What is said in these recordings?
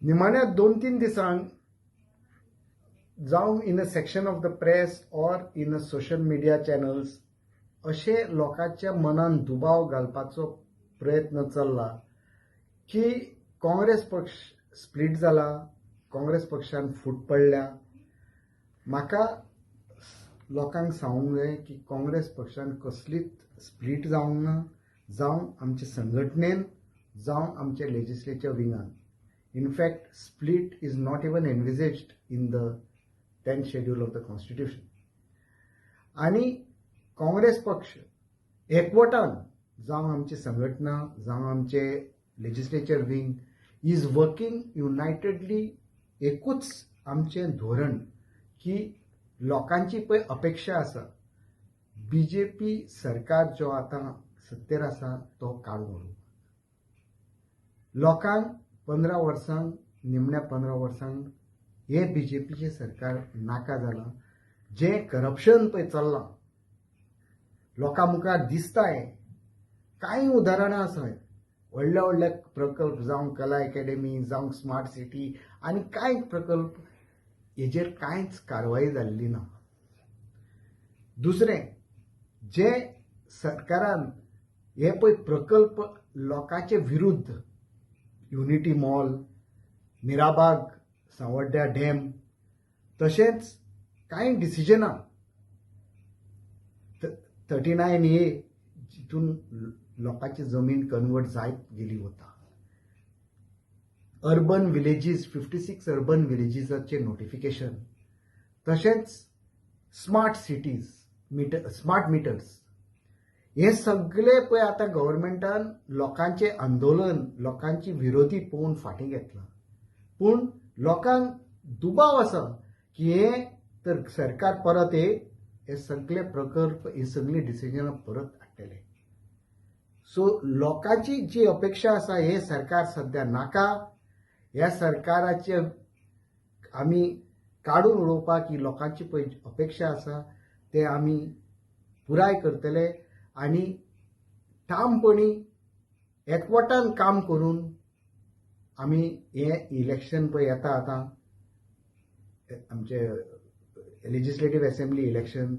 निमाण्या 2-3 दिसांक जावं in a section of the press or in a social media channels अशे लोकांच्या मनान दुबाव घालपाचो प्रयत्न चल्ला की काँग्रेस पक्ष स्प्लिट जाला, काँग्रेस पक्षान फूट पडल्या. म्हाका लोकांक सांगूंक जाय की काँग्रेस पक्षान कसलीच स्प्लिट जावंक ना, जावं आमचे संघटनेन, जावं आमच्या लेजिस्लेचर विंगान. In fact split is not even envisaged in the 10th schedule of the constitution. आणि काँग्रेस पक्ष एकवटान जावं आमची संघटना, जावं आमचे legislature wing is working unitedly. एकूच आमचें धोरण की लोकांची पळय अपेक्षा आसा, बीजेपी सरकार जो आतां सत्तेर आसा तो काडून उडोवप. लोकांक 15 वर्सांक, निमण्या 15 वर्सांक हे बीजेपीचे सरकार नाका जालां. जें करप्शन पळय चल्लां, लोकां मुखार दिसताय. कांय उदाहरणां आसात. व्हडले व्हडले प्रकल्प जावं कला अकॅडमी, जावं स्मार्ट सिटी आनी कांय प्रकल्प हेजेर कांयच कारवाई जाल्ली ना. दुसरें, जे सरकारान हे पळय प्रकल्प लोकांचे विरुद्ध, युनिटी मॉल, मिराबाग, सांवड्ड्या डॅम, तशेंच कांय डिसिजनां 39A जितून लोकांची जमीन कन्वर्ट जायत गेली वता. अर्बन विलेजीस, 56 अर्बन विलेजीसाचे नोटिफिकेशन, तशेंच स्मार्ट सिटीज, स्मार्ट मिटर्स, हे सगळे पळय आतां गव्हर्मेंटान लोकांचे आंदोलन, लोकांची विरोधी पळोवन फाटीं घेतलां. पूण लोकांक दुबाव आसा की हे तर सरकार परत हे सगळे प्रकल्प, ही सगळी डिसिजनां परत हाडटले. सो लोकांची जी अपेक्षा आसा हे सरकार सध्या नाका. ह्या सरकाराचे आमी काडून उडोवपाक ही लोकांची पळय अपेक्षा आसा ते आमी पुराय करतले. आनी ठामपणी एकवटान काम करून आमी हे इलेक्शन पळय येता आतां, आमचे लेजिस्लेटिव्ह असेंब्ली इलेक्शन,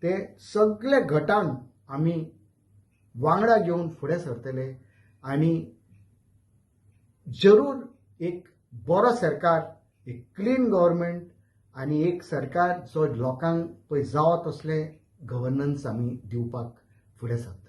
ते सगळे गटांक आमी वांगडा घेवन फुडें सरतले. आनी जरूर एक बरो सरकार, एक क्लीन गव्हर्मेंट आनी एक सरकार जो लोकांक पळय जावं तसलें गव्हर्नन्स आमी दिवपाक फुडें सरतले.